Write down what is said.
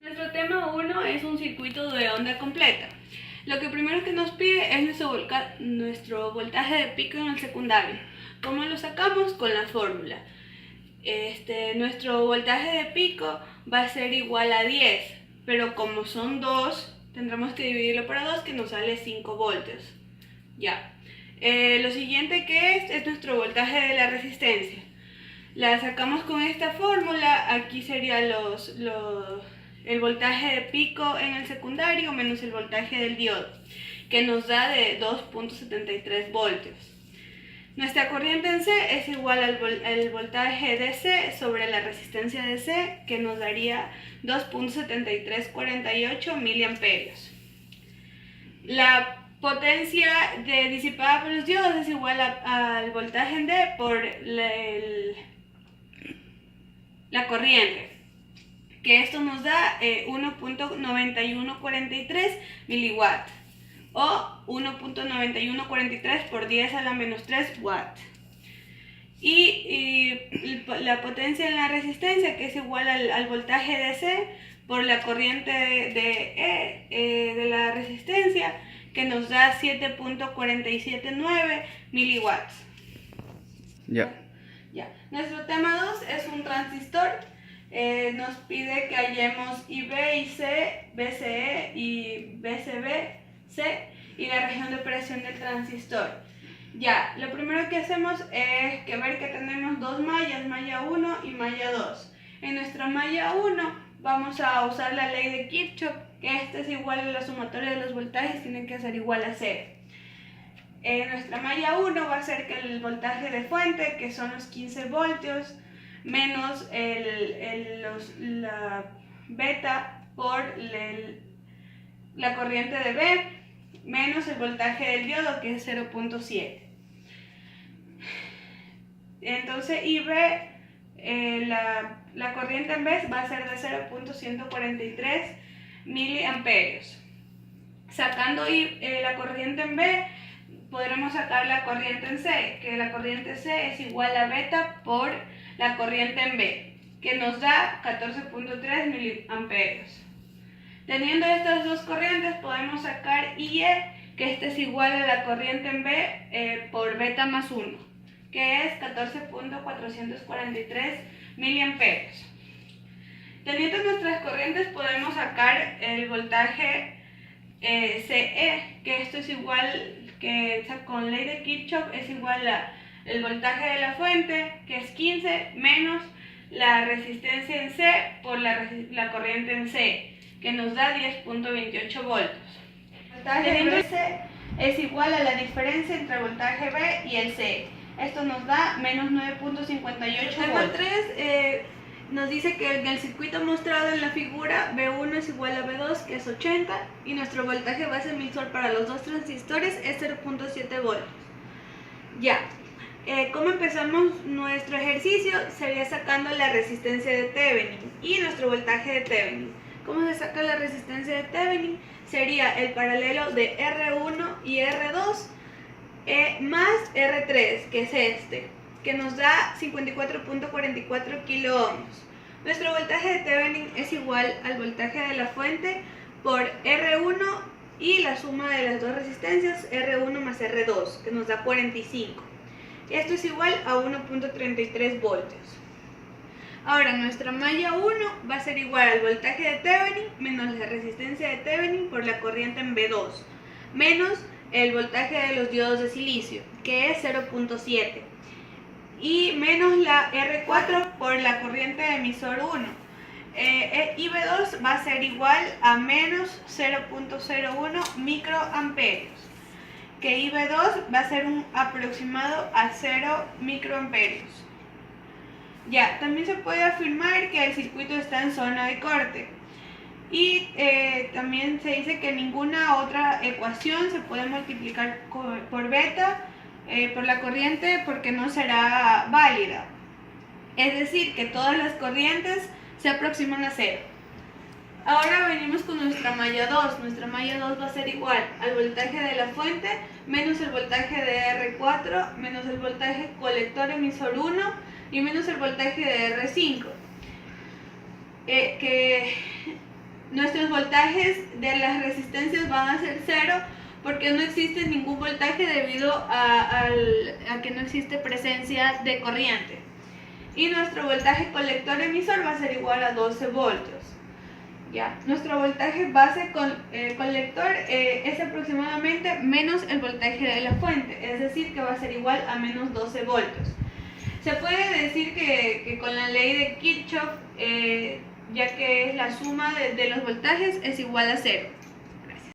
Nuestro tema 1 es un circuito de onda completa. Lo que primero que nos pide es nuestro voltaje de pico en el secundario. ¿Cómo lo sacamos? Con la fórmula. Nuestro voltaje de pico va a ser igual a 10, pero como son 2, tendremos que dividirlo por 2, que nos sale 5 voltios. Ya. Lo siguiente que es nuestro voltaje de la resistencia. La sacamos con esta fórmula. Aquí sería el voltaje de pico en el secundario menos el voltaje del diodo, que nos da de 2.73 voltios. Nuestra corriente en C es igual al voltaje de C sobre la resistencia de C, que nos daría 2.7348 miliamperios. La potencia disipada por los diodos es igual al voltaje en D por la corriente, que esto nos da 1.9143 miliwatts o 1.9143 por 10 a la menos 3 watts. Y la potencia en la resistencia, que es igual al voltaje de C por la corriente de la resistencia, que nos da 7.479 miliwatts. Ya. Nuestro tema 2 es un transistor. Nos pide que hallemos IB y C, BCE y BCB-C y la región de operación del transistor. Ya, lo primero que hacemos es ver que tenemos dos mallas, malla 1 y malla 2. En nuestra malla 1 vamos a usar la ley de Kirchhoff, que este es igual a la sumatoria de los voltajes, tienen que ser igual a 0. Nuestra malla 1 va a ser que el voltaje de fuente, que son los 15 voltios, menos la beta por la corriente de B, menos el voltaje del diodo, que es 0.7. Entonces IB, la corriente en B va a ser de 0.143 miliamperios. Sacando la corriente en B, podremos sacar la corriente en C, que la corriente C es igual a beta por la corriente en B, que nos da 14.3 miliamperios. Teniendo estas dos corrientes, podemos sacar IE, que este es igual a la corriente en B por beta más 1, que es 14.443 miliamperios. Teniendo nuestras corrientes, podemos sacar el voltaje CE, que esto es igual, que con ley de Kirchhoff es igual a el voltaje de la fuente, que es 15, menos la resistencia en C por la corriente en C, que nos da 10.28 voltios. El voltaje de C es igual a la diferencia entre el voltaje B y el C. Esto nos da menos 9.58 voltios. 3 nos dice que en el circuito mostrado en la figura B1 es igual a B2, que es 80, y nuestro voltaje base emisor para los dos transistores es 0.7 voltios. Ya. ¿Cómo empezamos nuestro ejercicio? Sería sacando la resistencia de Thevenin y nuestro voltaje de Thevenin. ¿Cómo se saca la resistencia de Thevenin? Sería el paralelo de R1 y R2 más R3, que es este, que nos da 54.44 kilo ohms. Nuestro voltaje de Thevenin es igual al voltaje de la fuente por R1 y la suma de las dos resistencias, R1 más R2, que nos da 45. Esto es igual a 1.33 voltios. Ahora, nuestra malla 1 va a ser igual al voltaje de Thevenin menos la resistencia de Thevenin por la corriente en B2, menos el voltaje de los diodos de silicio, que es 0.7, y menos la R4 por la corriente de emisor 1. IB2 va a ser igual a menos 0.01 microamperios, que IB2 va a ser un aproximado a 0 microamperios. Ya, también se puede afirmar que el circuito está en zona de corte. Y también se dice que ninguna otra ecuación se puede multiplicar por beta por la corriente, porque no será válida. Es decir, que todas las corrientes se aproximan a 0. Ahora venimos con nuestra malla 2. Nuestra malla 2 va a ser igual al voltaje de la fuente menos el voltaje de R4 menos el voltaje colector emisor 1 y menos el voltaje de R5. Que nuestros voltajes de las resistencias van a ser 0 porque no existe ningún voltaje debido a que no existe presencia de corriente. Y nuestro voltaje colector emisor va a ser igual a 12 voltios. Ya, nuestro voltaje base colector es aproximadamente menos el voltaje de la fuente, es decir, que va a ser igual a menos 12 voltios. Se puede decir que con la ley de Kirchhoff, ya que es la suma de los voltajes, es igual a 0.